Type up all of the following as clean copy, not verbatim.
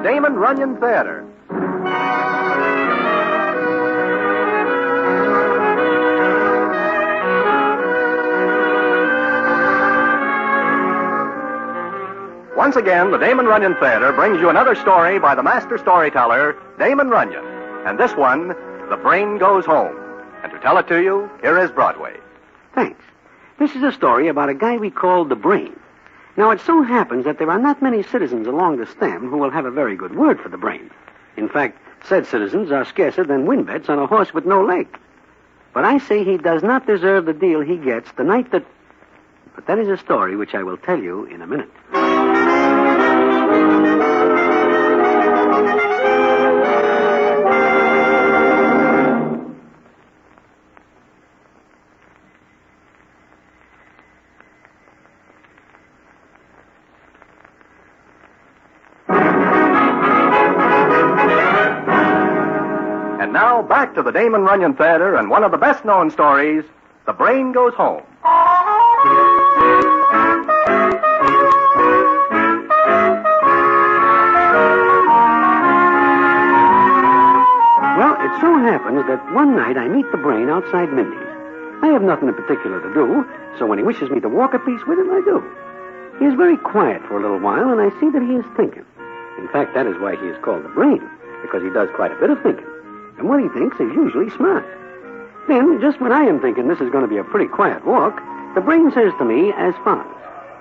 Damon Runyon Theater. Once again, the Damon Runyon Theater brings you another story by the master storyteller, Damon Runyon. And this one, The Brain Goes Home. And to tell it to you, here is Broadway. Thanks. This is a story about a guy we call the Brain. Now, it so happens that there are not many citizens along the stem who will have a very good word for the Brain. In fact, said citizens are scarcer than wind bets on a horse with no leg. But I say he does not deserve the deal he gets the night that... But that is a story which I will tell you in a minute. And now, back to the Damon Runyon Theater and one of the best-known stories, The Brain Goes Home. Well, it so happens that one night I meet the Brain outside Mindy's. I have nothing in particular to do, so when he wishes me to walk a piece with him, I do. He is very quiet for a little while, and I see that he is thinking. In fact, that is why he is called the Brain, because he does quite a bit of thinking. And what he thinks is usually smart. Then, just when I am thinking this is going to be a pretty quiet walk, the Brain says to me as follows.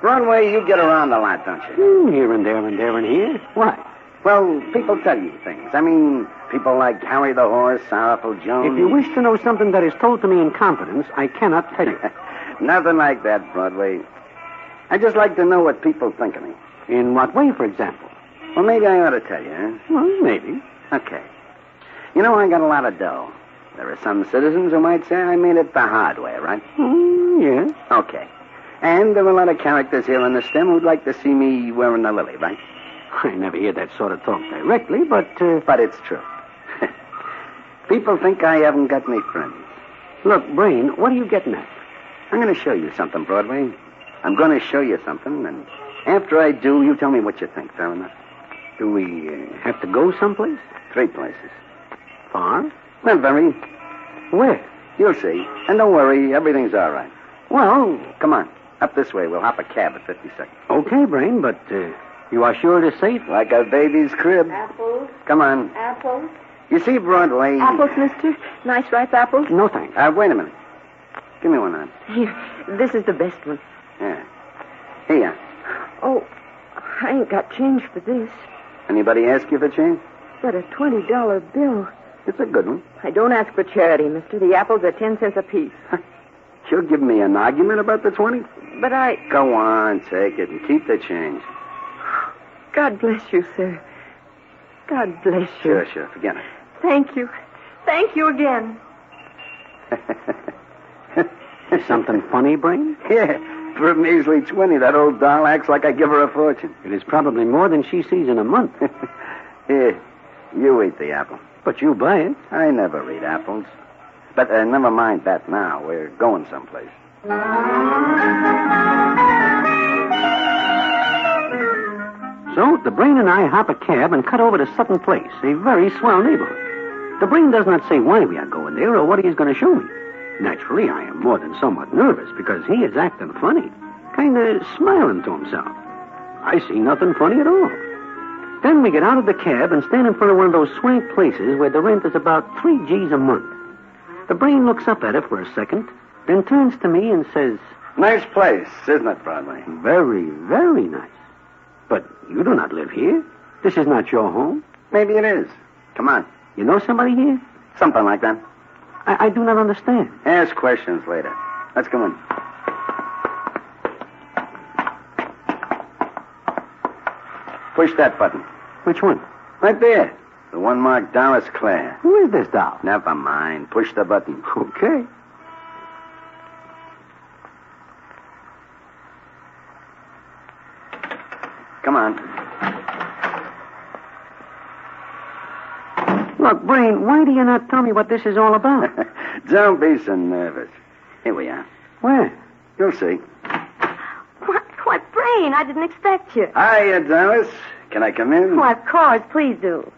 Broadway, you get around a lot, don't you? Here and there and there and here. Why? Well, people tell you things. I mean, people like Harry the Horse, Sorrowful Jones. If you wish to know something that is told to me in confidence, I cannot tell you. Nothing like that, Broadway. I just like to know what people think of me. In what way, for example? Well, maybe I ought to tell you, huh? Well, maybe. Okay. You know, I got a lot of dough. There are some citizens who might say I made it the hard way, right? Yes. Okay. And there are a lot of characters here on the stem who'd like to see me wearing a lily, right? I never hear that sort of talk directly, but... But it's true. People think I haven't got any friends. Look, Brain, what are you getting at? I'm going to show you something, Broadway. I'm going to show you something, and after I do, you tell me what you think, fair enough? Do we have to go someplace? 3 places. Far? Not very. Where? You'll see. And don't worry, everything's all right. Well... Come on, up this way. We'll hop a cab at 50 seconds. Okay, Brain, but you are sure it is safe? Like a baby's crib. Apples. Come on. Apples. You see, Broadway... Apples, mister? Nice ripe apples? No, thanks. Wait a minute. Give me one, Aunt. Here, this is the best one. Yeah. Here. Oh, I ain't got change for this. Anybody ask you for change? But a $20 bill. It's a good one. I don't ask for charity, mister. The apples are 10 cents apiece. You'll give me an argument about the 20? But I... Go on, take it and keep the change. God bless you, sir. God bless you. Sure. Forget it. Thank you. Thank you again. Is something funny, Brain? Yeah, for a measly 20, that old doll acts like I give her a fortune. It is probably more than she sees in a month. Here, you eat the apple. But you buy it. I never eat apples. But never mind that now. We're going someplace. So, the Brain and I hop a cab and cut over to Sutton Place, a very swell neighborhood. The Brain does not say why we are going there or what he is going to show me. Naturally, I am more than somewhat nervous because he is acting funny, kind of smiling to himself. I see nothing funny at all. Then we get out of the cab and stand in front of one of those swank places where the rent is about 3 G's a month. The Brain looks up at it for a second, then turns to me and says... Nice place, isn't it, Broadway? Very, very nice. But you do not live here. This is not your home. Maybe it is. Come on. You know somebody here? Something like that. I do not understand. Ask questions later. Let's go in. Push that button. Which one? Right there. The one marked Doris Clare. Who is this doll? Never mind. Push the button. Okay. Come on. Look, Brain, why do you not tell me what this is all about? Don't be so nervous. Here we are. Where? You'll see. What, Brain? Brain, I didn't expect you. Hiya, Doris. Can I come in? Why, of course. Please do.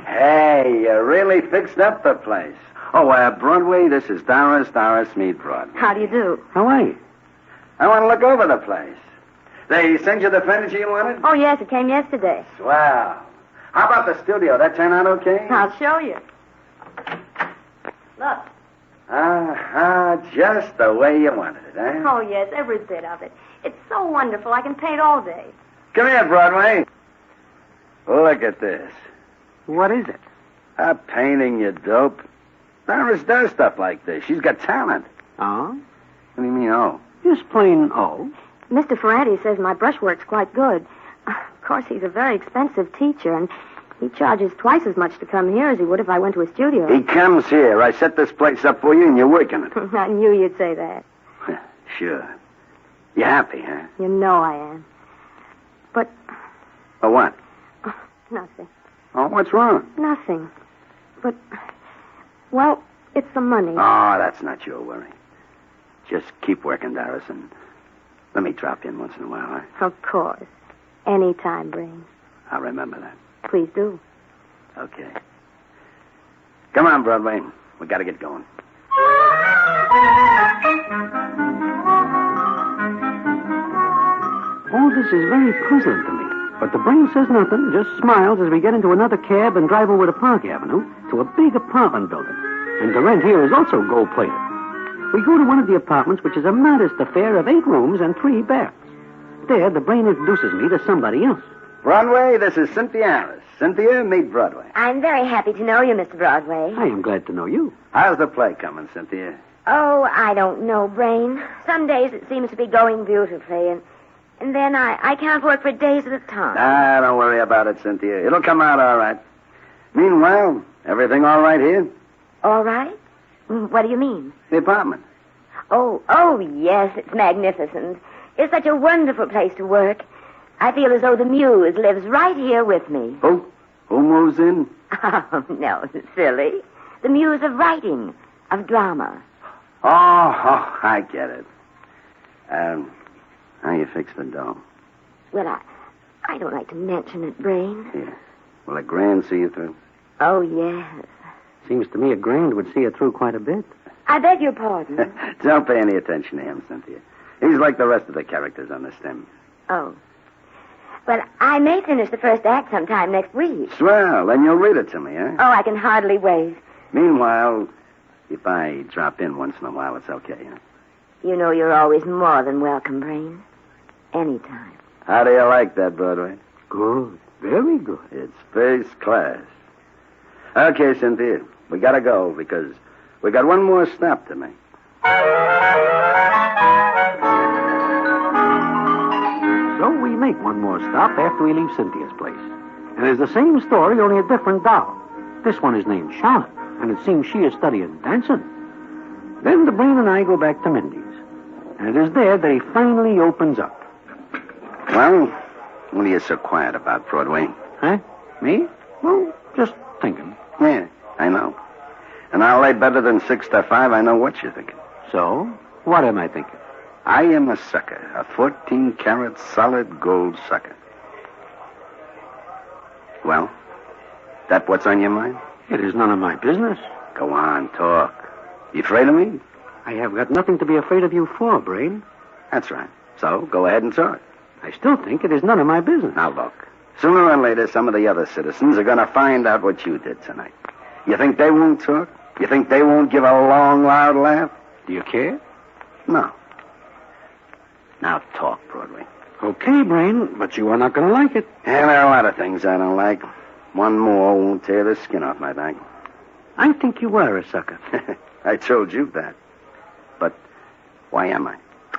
Hey, you really fixed up the place. Oh, Broadway, this is Doris. Doris, meet Broadway. How do you do? How are you? I want to look over the place. They sent you the furniture you wanted? Oh, yes, it came yesterday. Swell. How about the studio? That turn out okay? I'll show you. Look. Just the way you wanted it, eh? Oh, yes, every bit of it. It's so wonderful. I can paint all day. Come here, Broadway. Look at this. What is it? A painting, you dope. Doris does stuff like this. She's got talent. Oh? What do you mean, oh? Just plain oh. Mr. Ferranti says my brushwork's quite good. Of course, he's a very expensive teacher, and he charges twice as much to come here as he would if I went to a studio. He comes here. I set this place up for you, and you're working it. I knew you'd say that. Sure. You're happy, huh? You know I am. But... For what? Nothing. Oh, what's wrong? Nothing. But... Well, it's the money. Oh, that's not your worry. Just keep working, Doris, and let me drop in once in a while, huh? Of course. Any time, Brain. I'll remember that. Please do. Okay. Come on, Broadway. We got to get going. All this is very puzzling to me. But the Brain says nothing, just smiles as we get into another cab and drive over to Park Avenue to a big apartment building. And the rent here is also gold-plated. We go to one of the apartments, which is a modest affair of 8 rooms and 3 baths. There, the Brain introduces me to somebody else. Broadway, this is Cynthia Harris. Cynthia, meet Broadway. I'm very happy to know you, Mr. Broadway. I am glad to know you. How's the play coming, Cynthia? Oh, I don't know, Brain. Some days it seems to be going beautifully, and then I can't work for days at a time. Don't worry about it, Cynthia. It'll come out all right. Meanwhile, everything all right here? All right? What do you mean? The apartment. Oh, yes, it's magnificent. It's such a wonderful place to work. I feel as though the muse lives right here with me. Who moves in? Oh, no, silly. The muse of writing, of drama. Oh, I get it. How you fix the dough? Well, I don't like to mention it, Brain. Yeah. Will a grand see you through? Oh, yes. Seems to me a grand would see it through quite a bit. I beg your pardon. Don't pay any attention to him, Cynthia. He's like the rest of the characters on the stem. Oh. Well, I may finish the first act sometime next week. Swell, then you'll read it to me, huh? Oh, I can hardly wait. Meanwhile, if I drop in once in a while, it's okay, huh? You know you're always more than welcome, Brain. Anytime. How do you like that, Broadway? Good. Very good. It's first class. Okay, Cynthia, we gotta go because we got one more stop to make. So we make one more stop after we leave Cynthia's place. And it's the same story, only a different doll. This one is named Charlotte, and it seems she is studying dancing. Then the Brain and I go back to Mindy's. And it is there that he finally opens up. Well, what are you so quiet about, Broadway? Huh? Me? Well, just thinking. Yeah, I know. And I'll lay better than 6 to 5. I know what you're thinking. So, what am I thinking? I am a sucker, a 14-carat solid gold sucker. Well, that what's on your mind? It is none of my business. Go on, talk. You afraid of me? I have got nothing to be afraid of you for, Brain. That's right. So, go ahead and talk. I still think it is none of my business. Now, look. Sooner or later, some of the other citizens are going to find out what you did tonight. You think they won't talk? You think they won't give a long, loud laugh? Do you care? No. Now talk, Broadway. Okay, Brain, but you are not going to like it. And there are a lot of things I don't like. One more won't tear the skin off my back. I think you were a sucker. I told you that. But why am I?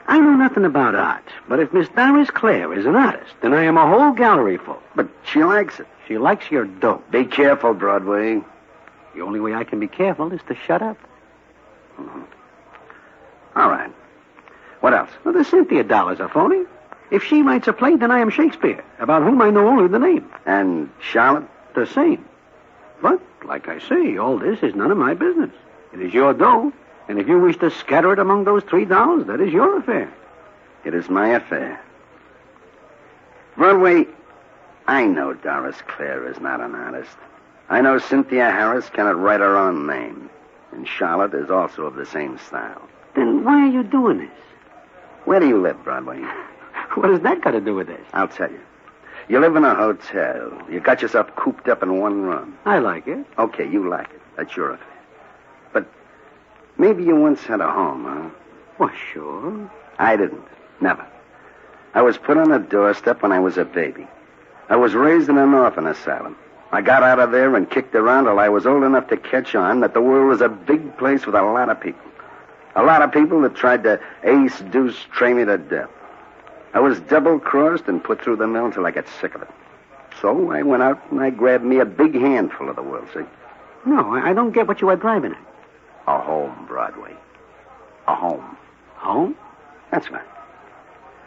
I know nothing about art, but if Miss Doris Clare is an artist, then I am a whole gallery full. But she likes it. She likes your dope. Be careful, Broadway. The only way I can be careful is to shut up. Mm-hmm. All right. What else? Well, the Cynthia doll is a phony. If she writes a play, then I am Shakespeare, about whom I know only the name. And Charlotte? The same. But, like I say, all this is none of my business. It is your dough, and if you wish to scatter it among those 3 dolls, that is your affair. It is my affair. Broadway, I know Doris Clare is not an artist. I know Cynthia Harris cannot write her own name. And Charlotte is also of the same style. Then why are you doing this? Where do you live, Broadway? What has that got to do with this? I'll tell you. You live in a hotel. You got yourself cooped up in one room. I like it. Okay, you like it. That's your affair. But maybe you once had a home, huh? Well, sure. I didn't. Never. I was put on a doorstep when I was a baby. I was raised in an orphan asylum. I got out of there and kicked around till I was old enough to catch on that the world was a big place with a lot of people. A lot of people that tried to ace, deuce, train me to death. I was double-crossed and put through the mill till I got sick of it. So I went out and I grabbed me a big handful of the world, see? No, I don't get what you are driving at. A home, Broadway. A home. Home? That's right.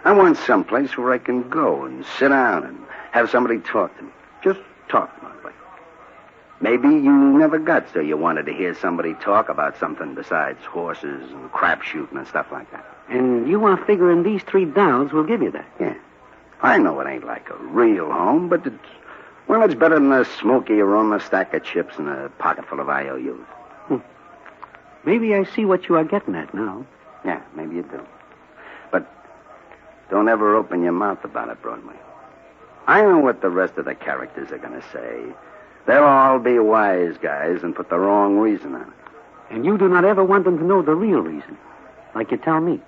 I want someplace where I can go and sit down and have somebody talk to me. Just talk, Broadway. Maybe you never got so you wanted to hear somebody talk about something besides horses and crap shooting and stuff like that. And you are figuring these $3 will give you that? Yeah. I know it ain't like a real home, but it's better than a smoky aroma, stack of chips, and a pocket full of IOUs. Maybe I see what you are getting at now. Yeah, maybe you do. But don't ever open your mouth about it, Broadway. I know what the rest of the characters are going to say. They'll all be wise guys and put the wrong reason on it. And you do not ever want them to know the real reason, like you tell me.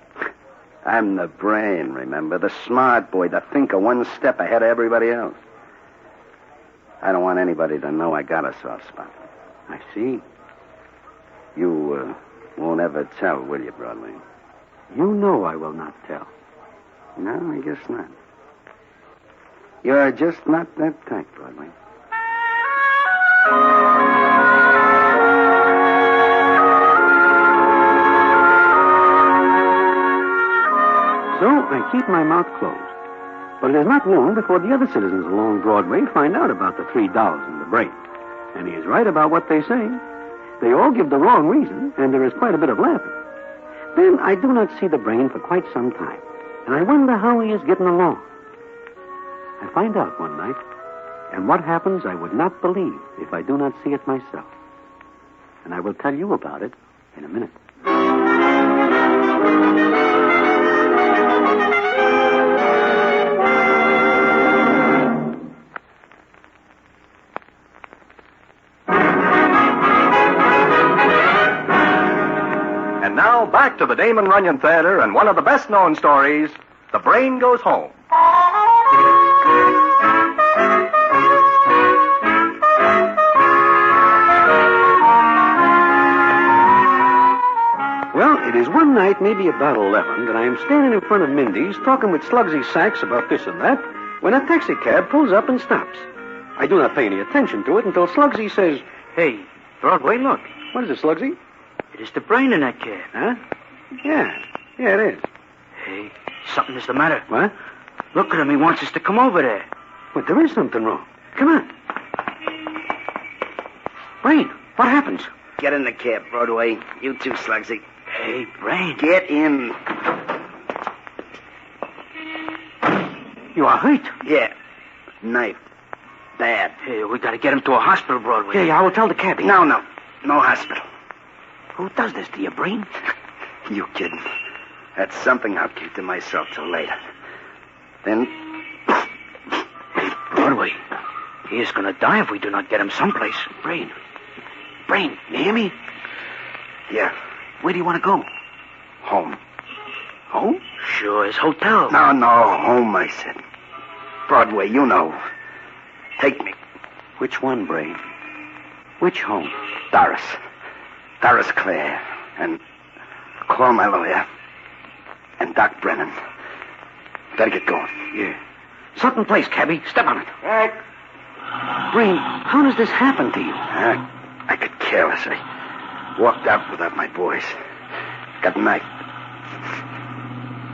I'm the brain, remember? The smart boy, the thinker, one step ahead of everybody else. I don't want anybody to know I got a soft spot. I see. You won't ever tell, will you, Broadway? You know I will not tell. No, I guess not. You're just not that type, Broadway. So I keep my mouth closed. But it is not long before the other citizens along Broadway find out about the $3 in the brain. And he is right about what they say. They all give the wrong reason, and there is quite a bit of laughing. Then I do not see the brain for quite some time, and I wonder how he is getting along. I find out one night, and what happens I would not believe if I do not see it myself. And I will tell you about it in a minute. And now back to the Damon Runyon Theater and one of the best-known stories, The Brain Goes Home. Well, it is one night, maybe about 11, that I am standing in front of Mindy's talking with Slugsy Sachs about this and that, when a taxi cab pulls up and stops. I do not pay any attention to it until Slugsy says, Hey, Broadway, look. "What is it, Slugsy?" It is the brain in that cab. Huh? Yeah, it is. Hey, something is the matter. What? Look at him. He wants us to come over there. But there is something wrong. Come on. Brain, what happens? Get in the cab, Broadway. You too, Slugsy. Hey, Brain. Get in. You are hurt. Yeah. Knifed. Bad. Hey, we gotta get him to a hospital, Broadway. Yeah, I will tell the cabbie. No. No hospital. Who does this to you, Brain? You kidding? That's something I'll keep to myself till later. Then... Hey, Broadway. He is gonna die if we do not get him someplace. Brain, you hear me? Yeah. Where do you want to go? Home. Home? Sure, his hotel. No, home, I said. Broadway, you know. Take me. Which one, Brain? Which home? Doris Clare. And call my lawyer. And Doc Brennan. Better get going. Yeah. Sutton Place, cabbie. Step on it. Right. Brain, how does this happen to you? I got careless. I walked out without my boys. Got knifed.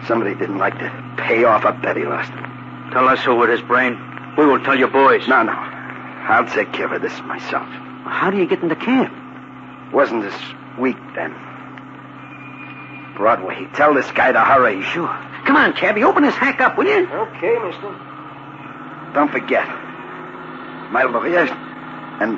Somebody didn't like to pay off a bet he lost. Tell us who it is, Brain. We will tell your boys. No. I'll take care of this myself. How do you get in the cab? Wasn't this weak then. Broadway, tell this guy to hurry. Sure. Come on, cabbie. Open this hack up, will you? Okay, mister. don't forget, my lawyer and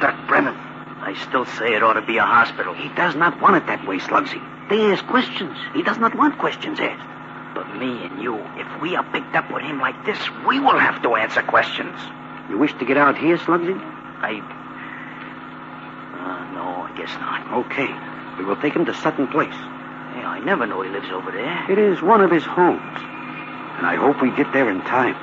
Doc Brennan. I still say it ought to be a hospital. He does not want it that way, Slugsy. They ask questions. He does not want questions asked. But me and you, if we are picked up with him like this, we will have to answer questions. You wish to get out here, Slugsy? No, I guess not. Okay. We will take him to Sutton Place. Hey, I never know he lives over there. It is one of his homes. And I hope we get there in time.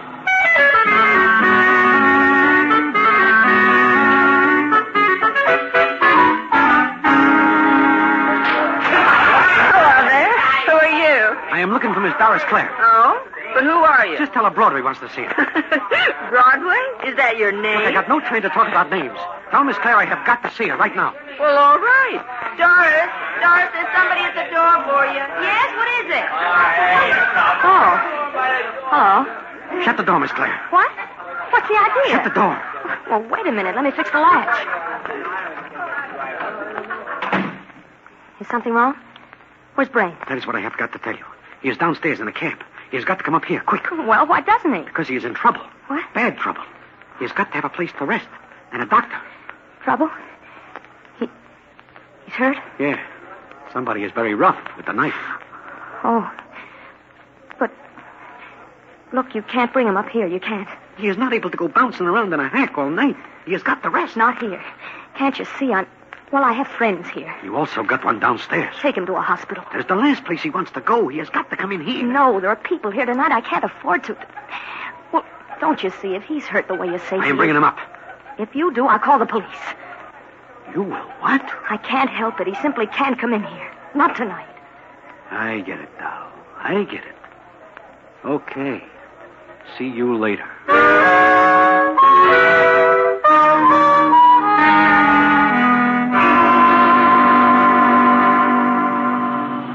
Hello there. Who are you? I am looking for Miss Doris Clare. Oh? But who are you? Just tell her Broadway wants to see her. Broadway? Is that your name? Look, I got no train to talk about names. Tell Miss Clare I have got to see her right now. Well, all right. Doris, there's somebody at the door for you. Yes, what is it? Oh. Hello. Shut the door, Miss Clare. What? What's the idea? Shut the door. Well, wait a minute. Let me fix the latch. Is something wrong? Where's Brain? That is what I have got to tell you. He is downstairs in the cab. He has got to come up here, quick. Well, why doesn't he? Because he is in trouble. What? Bad trouble. He has got to have a place to rest. And a doctor. Trouble? He's hurt? Yeah. Somebody is very rough with the knife. Oh. But, look, you can't bring him up here. You can't. He is not able to go bouncing around in a hack all night. He has got to rest. Not here. Can't you see? Well, I have friends here. You also got one downstairs. Take him to a hospital. There's the last place he wants to go. He has got to come in here. No, there are people here tonight. I can't afford to. Well, don't you see? If he's hurt the way you say I am bringing him up. If you do, I'll call the police. You will what? I can't help it. He simply can't come in here. Not tonight. I get it, doll. I get it. Okay. See you later.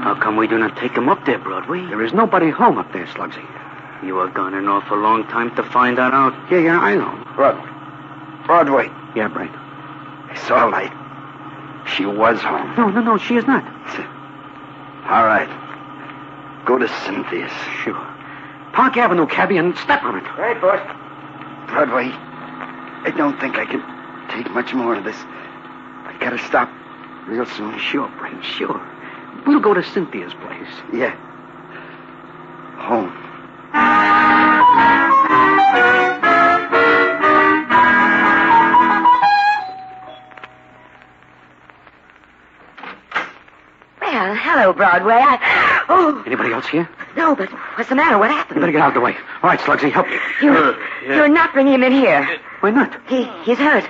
How come we do not take him up there, Broadway? There is nobody home up there, Slugsy. You were gone an awful long time to find that out. Yeah, I know. Broadway. Yeah, Brain. I saw a light. She was home. No, she is not. All right. Go to Cynthia's. Sure. Park Avenue, cabby, and step on it. Right, boss. Broadway, I don't think I can take much more of this. I gotta stop real soon. Sure, Brain, sure. We'll go to Cynthia's place. Yeah. Home. Well, hello, Broadway. Anybody else here? No, but what's the matter? What You happened? better get out of the way. All right, Slugsy, help me. You're not bringing him in here. Why not? He's hurt.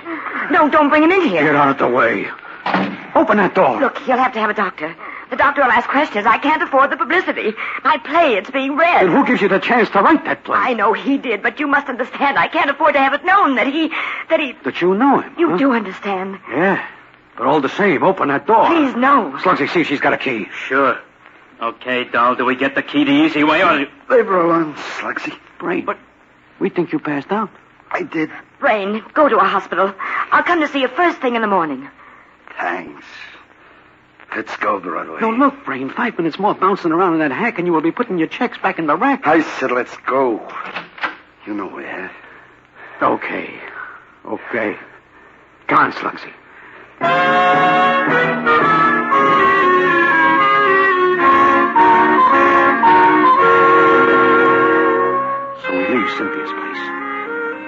No, don't bring him in here. Get out of the way. Open that door. Look, you'll have to have a doctor. The doctor will ask questions. I can't afford the publicity. My play, it's being read. And who gives you the chance to write that play? I know he did, but you must understand. I can't afford to have it known that he... That you know him. You huh? do understand. Yeah. But all the same, open that door. Please, no. Slugsy, see if she's got a key. Sure. Okay, doll, do we get the key the easy way or... Leave her alone, Slugsy. Brain. But we think you passed out. I did. Brain, go to a hospital. I'll come to see you first thing in the morning. Thanks. Let's go, Broadway. No, look, Brain. 5 minutes more bouncing around in that hack and you will be putting your checks back in the rack. I said let's go. You know where. Okay. Come on, Slugsy. So we leave Cynthia's place.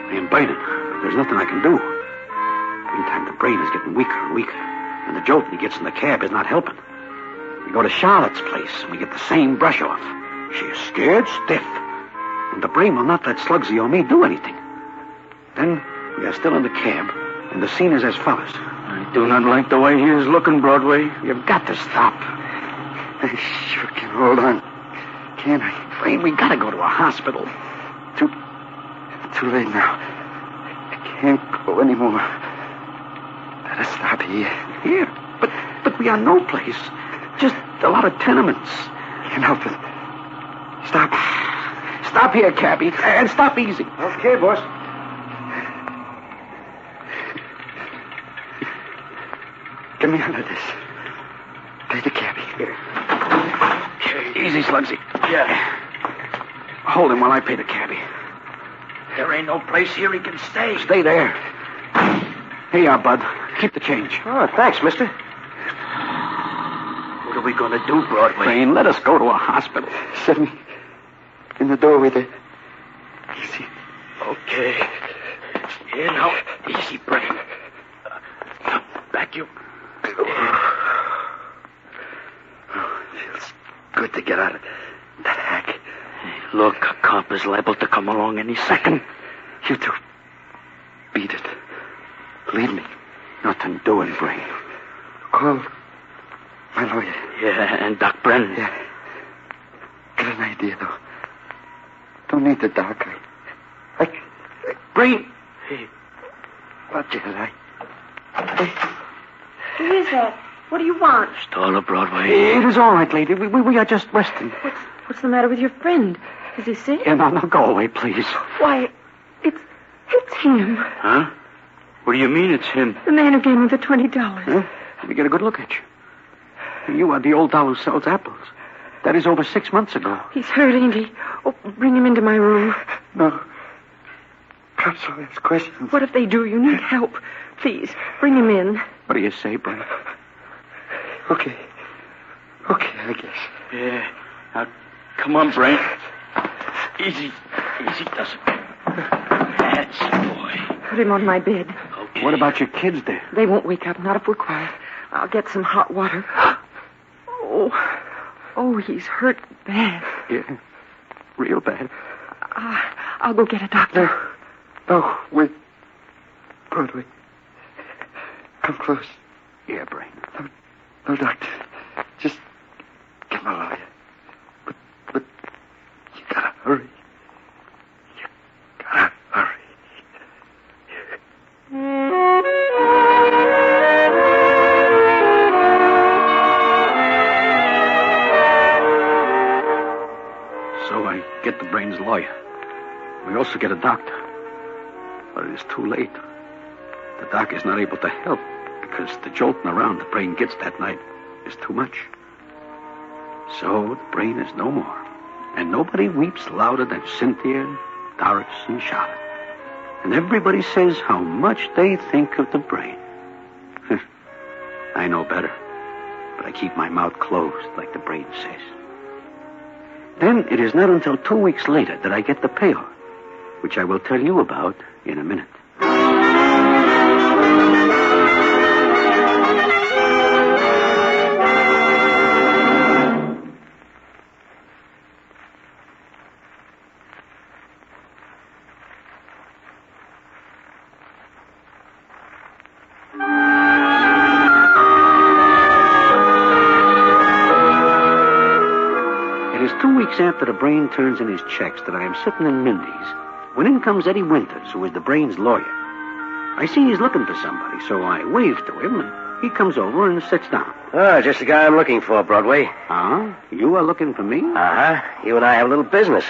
I am burning, but there's nothing I can do. Meantime, the brain is getting weaker and weaker, and the jolt he gets in the cab is not helping. We go to Charlotte's place, and we get the same brush off. She is scared stiff, and the brain will not let Slugsy or me do anything. Then we are still in the cab, and the scene is as follows. I do not like the way he is looking, Broadway. You've got to stop. I sure can hold on. Can't I? Brain, we gotta go to a hospital. Too late now. I can't go anymore. Better stop here. Here? But we are no place. Just a lot of tenements. Can't help it. Stop. Stop here, cabby, and stop easy. Okay, boss. Get me out of this. Pay the cabby. Easy, Slugsy. Yeah. Hold him while I pay the cabby. There ain't no place here he can stay. Stay there. Here you are, Bud. Keep the change. Oh, thanks, mister. What are we going to do, Broadway? Brain, let us go to a hospital. Set me in the doorway there. Easy. Okay. Here now. Easy, Brain. Back you. Feels good to get out of that hack. Look, a cop is liable to come along any second. You two. Beat it. Leave me. Nothing doing, Brain. Call my lawyer. Yeah, and Doc Brennan. Yeah. Got an idea, though. Don't need the doc. Brain! Hey. What did I? Who is that? What do you want? Stall of Broadway. It is all right, lady. We are just resting. What's the matter with your friend? Is he sick? Yeah, now go away, please. Why, it's him. Huh? What do you mean it's him? The man who gave me the $20. Huh? Let me get a good look at you. You are the old doll who sells apples. That is over 6 months ago. He's hurt, ain't he? Oh, bring him into my room. No. Cops will ask questions. What if they do? You need help. Please, bring him in. What do you say, Brain? Okay, I guess. Yeah. Now, come on, Brain. Easy does it. That's it, boy. Put him on my bed. Okay. What about your kids there? They won't wake up, not if we're quiet. I'll get some hot water. Oh, he's hurt bad. Yeah, real bad. I'll go get a doctor. No, wait. Broadway. Come close. Yeah, Brain. No, doctor. Just get my lawyer. But you gotta hurry. You gotta hurry. So I get the Brain's lawyer. We also get a doctor. But it is too late. The doc is not able to help because the jolting around the Brain gets that night is too much. So the Brain is no more. And nobody weeps louder than Cynthia, Doris, and Charlotte. And everybody says how much they think of the Brain. I know better. But I keep my mouth closed like the Brain says. Then it is not until 2 weeks later that I get the payoff, which I will tell you about in a minute. It is 2 weeks after the Brain turns in his checks that I am sitting in Mindy's when in comes Eddie Winters, who is the Brain's lawyer. I see he's looking for somebody, so I wave to him, and he comes over and sits down. Just the guy I'm looking for, Broadway. Ah, you are looking for me? Uh-huh. You and I have a little business.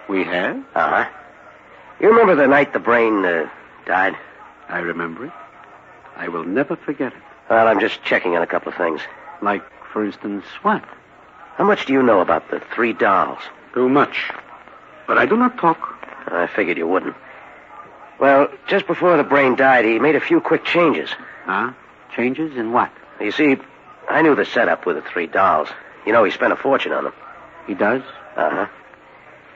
We have? Uh-huh. You remember the night the Brain died? I remember it. I will never forget it. Well, I'm just checking on a couple of things. Like, for instance, what? How much do you know about the 3 dolls? Too much. But I do not talk. I figured you wouldn't. Well, just before the Brain died, he made a few quick changes. Huh? Changes in what? You see, I knew the setup with the 3 dolls. You know, he spent a fortune on them. He does? Uh-huh.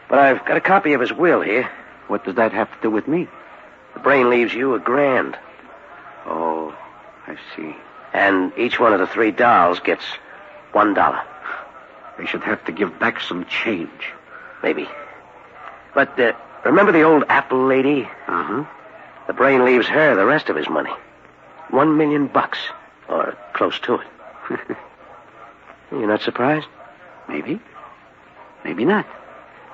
But I've got a copy of his will here. What does that have to do with me? The Brain leaves you $1,000. Oh, I see. And each one of the 3 dolls gets $1. I should have to give back some change. Maybe. But, remember the old apple lady? Uh-huh. The Brain leaves her the rest of his money. $1 million, or close to it. You're not surprised? Maybe. Maybe not.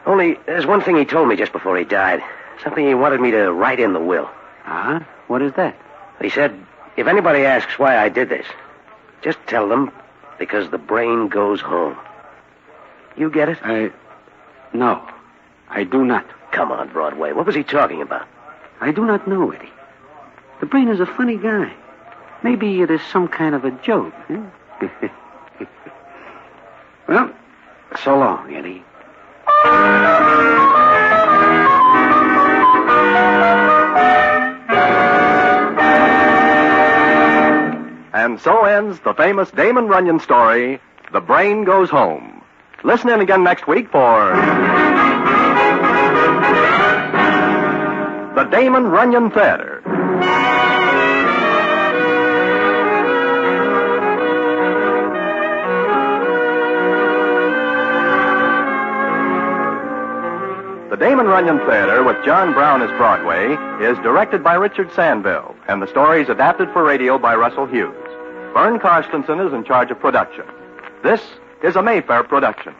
Only, there's one thing he told me just before he died. Something he wanted me to write in the will. Ah? What is that? He said, if anybody asks why I did this, just tell them because the Brain goes home. You get it? No, I do not. Come on, Broadway. What was he talking about? I do not know, Eddie. The Brain is a funny guy. Maybe it is some kind of a joke. Huh? Well, so long, Eddie. And so ends the famous Damon Runyon story, The Brain Goes Home. Listen in again next week for the Damon Runyon Theater. The Damon Runyon Theater, with John Brown as Broadway, is directed by Richard Sandville, and the story is adapted for radio by Russell Hughes. Vern Karstensen is in charge of production. This is a Mayfair production.